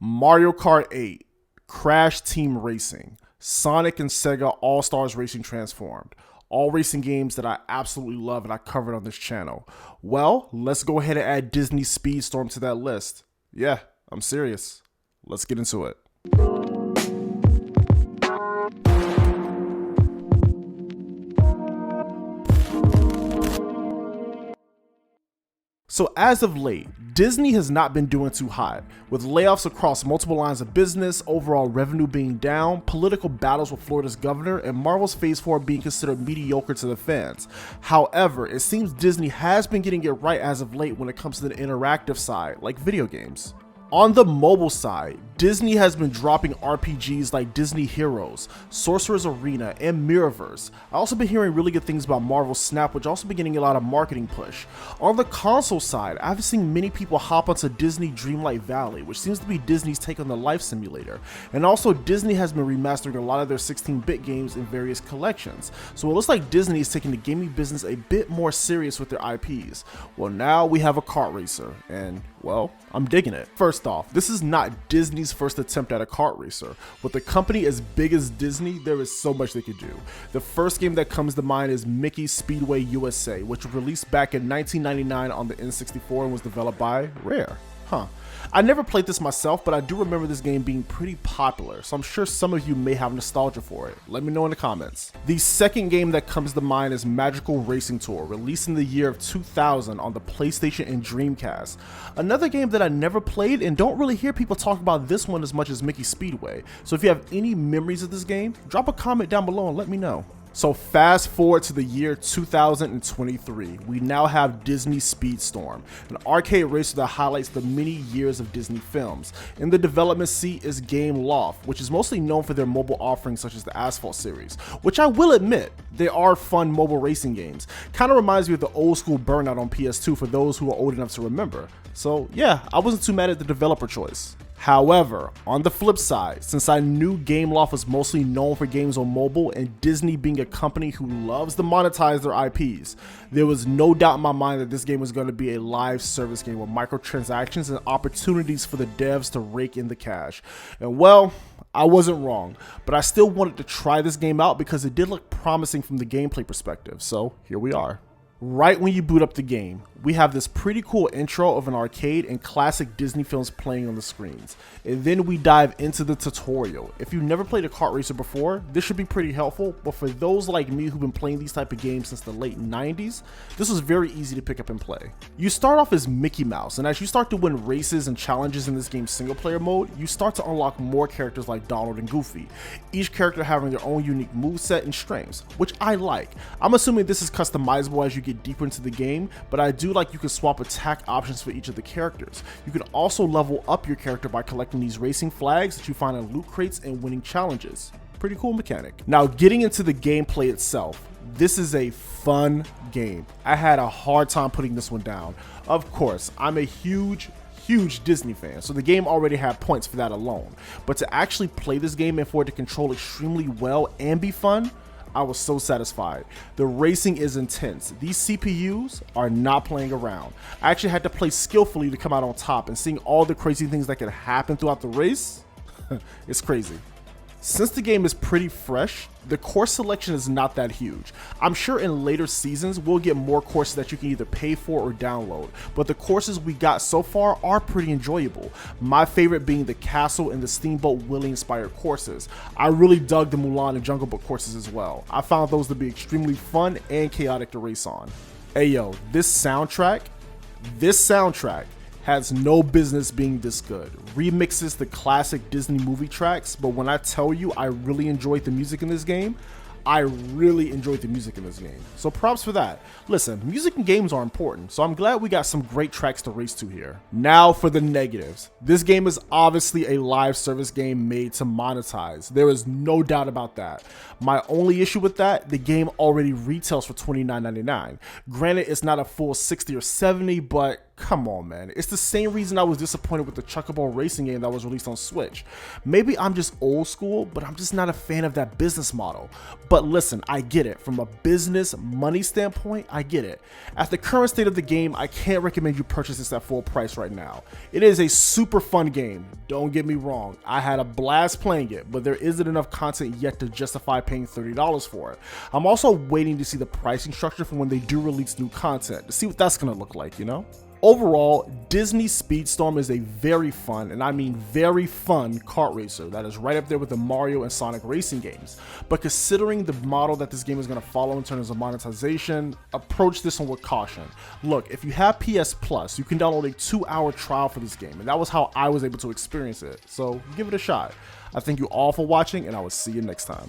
Mario Kart 8, Crash Team Racing, Sonic and Sega All-Stars Racing Transformed. All racing games that I absolutely love and I covered on this channel. Well, let's go ahead and add Disney Speedstorm to that list. Yeah, I'm serious. Let's get into it. So as of late, Disney has not been doing too hot, with layoffs across multiple lines of business, overall revenue being down, political battles with Florida's governor, and Marvel's Phase 4 being considered mediocre to the fans. However, it seems Disney has been getting it right as of late when it comes to the interactive side, like video games. On the mobile side, Disney has been dropping RPGs like Disney Heroes, Sorcerer's Arena, and Mirrorverse. I've also been hearing really good things about Marvel Snap, which also been getting a lot of marketing push. On the console side, I've seen many people hop onto Disney Dreamlight Valley, which seems to be Disney's take on the life simulator. And also, Disney has been remastering a lot of their 16-bit games in various collections. So it looks like Disney is taking the gaming business a bit more serious with their IPs. Well, now we have a Kart Racer, and well, I'm digging it. First off, this is not Disney's first attempt at a kart racer. With a company as big as Disney, there is so much they could do. The first game that comes to mind is Mickey Speedway USA, which was released back in 1999 on the N64 and was developed by Rare. I never played this myself, but I do remember this game being pretty popular, so I'm sure some of you may have nostalgia for it. Let me know in the comments. The second game that comes to mind is Magical Racing Tour, released in the year of 2000 on the PlayStation and Dreamcast. Another game that I never played and don't really hear people talk about this one as much as Mickey Speedway. So if you have any memories of this game, drop a comment down below and let me know. So fast forward to the year 2023, we now have Disney Speedstorm, an arcade racer that highlights the many years of Disney films. In the development seat is Game Loft, which is mostly known for their mobile offerings such as the Asphalt series, which I will admit, they are fun mobile racing games. Kind of reminds me of the old school Burnout on PS2 for those who are old enough to remember. So yeah, I wasn't too mad at the developer choice. However, on the flip side, since I knew Gameloft was mostly known for games on mobile and Disney being a company who loves to monetize their IPs, there was no doubt in my mind that this game was going to be a live service game with microtransactions and opportunities for the devs to rake in the cash. And well, I wasn't wrong, but I still wanted to try this game out because it did look promising from the gameplay perspective, so here we are. Right when you boot up the game, we have this pretty cool intro of an arcade and classic Disney films playing on the screens. And then we dive into the tutorial. If you've never played a kart racer before, this should be pretty helpful, but for those like me who've been playing these type of games since the late 90s, this was very easy to pick up and play. You start off as Mickey Mouse, and as you start to win races and challenges in this game's single player mode, you start to unlock more characters like Donald and Goofy, each character having their own unique moveset and strengths, which I like. I'm assuming this is customizable as you get deeper into the game, but I do like you can swap attack options for each of the characters. You can also level up your character by collecting these racing flags that you find in loot crates and winning challenges. Pretty cool mechanic. Now getting into the gameplay itself, this is a fun game. I had a hard time putting this one down. Of course, I'm a huge Disney fan, so the game already had points for that alone. But to actually play this game and for it to control extremely well and be fun, I was so satisfied. The racing is intense. These CPUs are not playing around. I actually had to play skillfully to come out on top, and seeing all the crazy things that could happen throughout the race, it's crazy. Since the game is pretty fresh, the course selection is not that huge. I'm sure in later seasons we'll get more courses that you can either pay for or download, but the courses we got so far are pretty enjoyable. My favorite being the castle and the Steamboat Willie inspired courses. I really dug the Mulan and Jungle Book courses as well. I found those to be extremely fun and chaotic to race on. Hey yo, this soundtrack has no business being this good. Remixes the classic Disney movie tracks, but when I tell you I really enjoyed the music in this game, I really enjoyed the music in this game. So props for that. Listen, music and games are important, so I'm glad we got some great tracks to race to here. Now for the negatives. This game is obviously a live service game made to monetize. There is no doubt about that. My only issue with that, the game already retails for $29.99. Granted, it's not a full 60 or 70, but Come on, man. It's the same reason I was disappointed with the Chuckaball racing game that was released on Switch. Maybe I'm just old school, but I'm just not a fan of that business model. But listen, I get it. From a business money standpoint, I get it. At the current state of the game, I can't recommend you purchase this at full price right now. It is a super fun game. Don't get me wrong. I had a blast playing it, but there isn't enough content yet to justify paying $30 for it. I'm also waiting to see the pricing structure for when they do release new content to see what that's going to look like, you know? Overall, Disney Speedstorm is a very fun, and I mean very fun, kart racer that is right up there with the Mario and Sonic racing games. But considering the model that this game is going to follow in terms of monetization, approach this one with caution. Look, if you have PS Plus, you can download a 2-hour trial for this game, and that was how I was able to experience it. So give it a shot. I thank you all for watching, and I will see you next time.